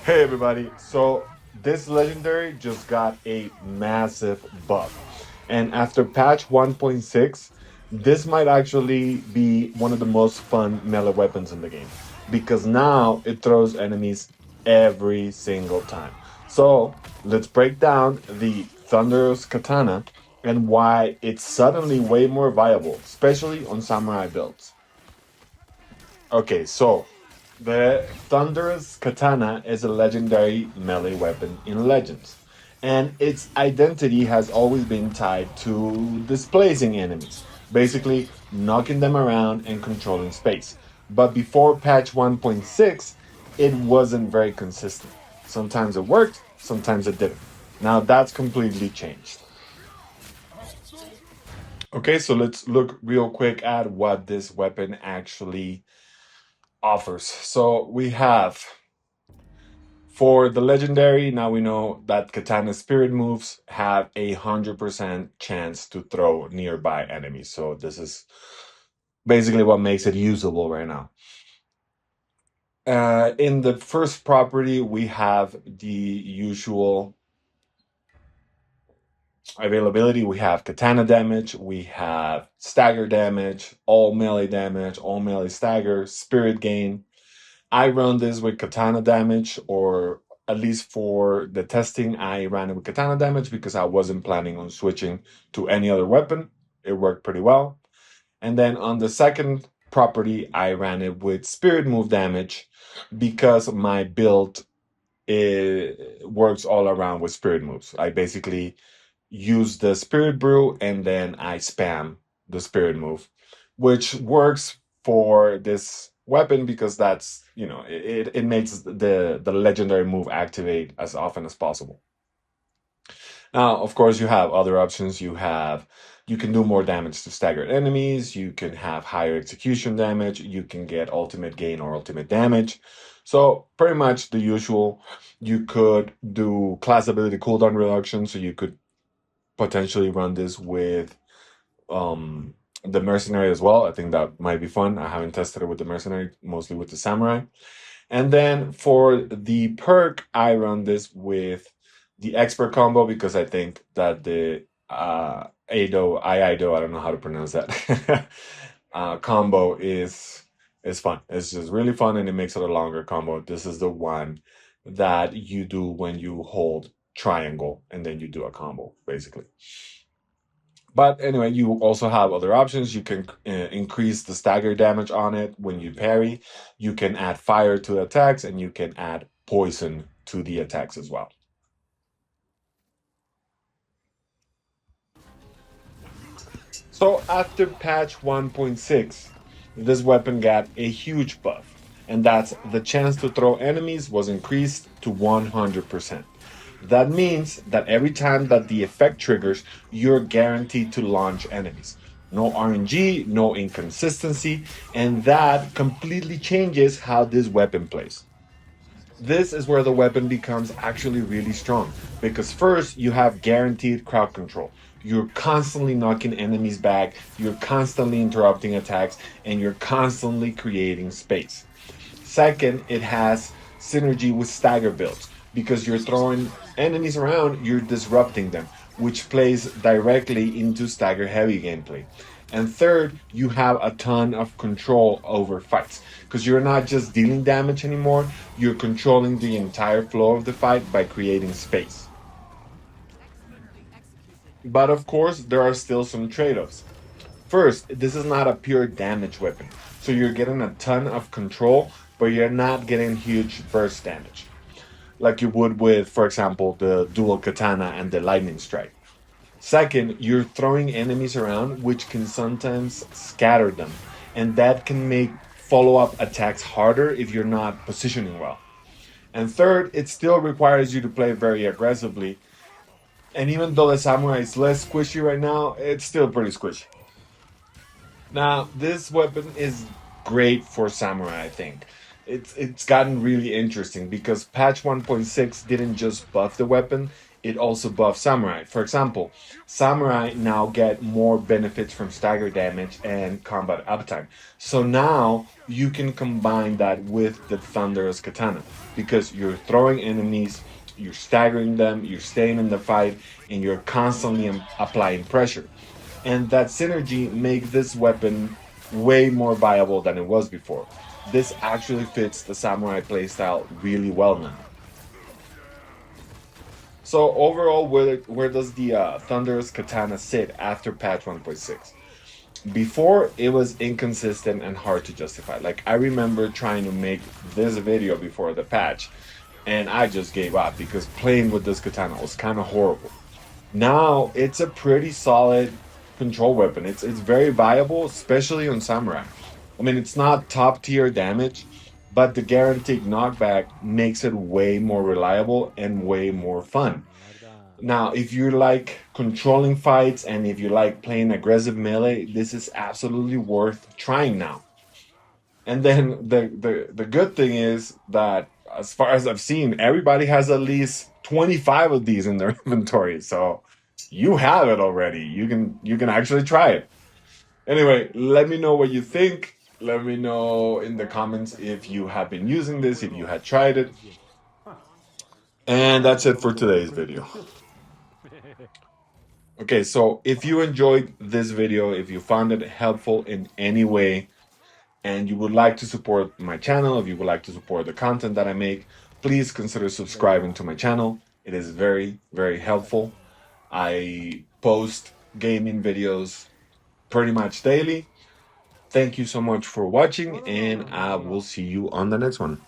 Hey everybody, so this legendary just got a massive buff. And after patch 1.6, this might actually be one of the most fun melee weapons in the game because now it throws enemies every single time. So let's break down the Thunderous Katana and why it's suddenly way more viable, especially on samurai builds. Okay, so the Thunderous Katana is a legendary melee weapon in Legends, and its identity has always been tied to displacing enemies, basically knocking them around and controlling space. But before patch 1.6, it wasn't very consistent. Sometimes it worked, sometimes it didn't. Now that's completely changed. Okay, so let's look real quick at what this weapon actually offers. So we have for the legendary, now we know that Katana spirit moves have 100% chance to throw nearby enemies. So this is basically what makes it usable right now. In the first property, we have the usual availability. We have katana damage, we have stagger damage, all melee stagger, spirit gain. I run this with katana damage, or at least for the testing, I ran it with katana damage because I wasn't planning on switching to any other weapon. It worked pretty well. And then on the second property, I ran it with spirit move damage because my build works all around with spirit moves. I basically use the spirit brew and then I spam the spirit move, which works for this weapon because that's it makes the legendary move activate as often as possible. Now, of course, you have other options. You can do more damage to staggered enemies. You can have higher execution damage. You can get ultimate gain or ultimate damage. So pretty much the usual. You could do class ability cooldown reduction. So you could potentially run this with um the mercenary as well. I think that might be fun. I haven't tested it with the mercenary, mostly with the samurai. And then for the perk, I run this with the expert combo because I think that the I don't know how to pronounce that. Combo is fun. It's just really fun and it makes it a longer combo. This is the one that you do when you hold triangle and then you do a combo, basically. But anyway, you also have other options. You can increase the stagger damage on it when you parry. You can add fire to attacks, and you can add poison to the attacks as well. So after patch 1.6, this weapon got a huge buff, and that's the chance to throw enemies was increased to 100%. That means that every time that the effect triggers, you're guaranteed to launch enemies. No RNG, no inconsistency, and that completely changes how this weapon plays. This is where the weapon becomes actually really strong because first you have guaranteed crowd control. You're constantly knocking enemies back, you're constantly interrupting attacks, and you're constantly creating space. Second, it has synergy with stagger builds because you're throwing enemies around, you're disrupting them, which plays directly into stagger heavy gameplay. And third, you have a ton of control over fights because you're not just dealing damage anymore, you're controlling the entire flow of the fight by creating space. But of course, there are still some trade offs. First, this is not a pure damage weapon, so you're getting a ton of control, but you're not getting huge burst damage like you would with, for example, the dual katana and the lightning strike. Second, you're throwing enemies around, which can sometimes scatter them, and that can make follow up attacks harder if you're not positioning well. And third, it still requires you to play very aggressively. And even though the samurai is less squishy right now, it's still pretty squishy. Now, this weapon is great for samurai, I think. It's gotten really interesting because patch 1.6 didn't just buff the weapon, it also buffs Samurai. For example, Samurai now get more benefits from stagger damage and combat uptime. So now you can combine that with the Thunderous Katana because you're throwing enemies, you're staggering them, you're staying in the fight, and you're constantly applying pressure. And that synergy makes this weapon way more viable than it was before. This actually fits the samurai playstyle really well now. So overall, where does the Thunderous Katana sit after patch 1.6? Before, it was inconsistent and hard to justify. Like, I remember trying to make this video before the patch, and I just gave up because playing with this katana was kind of horrible. Now it's a pretty solid control weapon. It's very viable, especially on samurai. I mean, it's not top tier damage, but the guaranteed knockback makes it way more reliable and way more fun. Now, if you like controlling fights and if you like playing aggressive melee, this is absolutely worth trying now. And then the good thing is that as far as I've seen, everybody has at least 25 of these in their inventory. So you have it already. You can actually try it. Anyway, let me know what you think. Let me know in the comments if you have been using this, if you had tried it. And that's it for today's video. Okay, so if you enjoyed this video, if you found it helpful in any way, and you would like to support my channel, if you would like to support the content that I make, please consider subscribing to my channel. It is very, very helpful. I post gaming videos pretty much daily. Thank you so much for watching, and I will see you on the next one.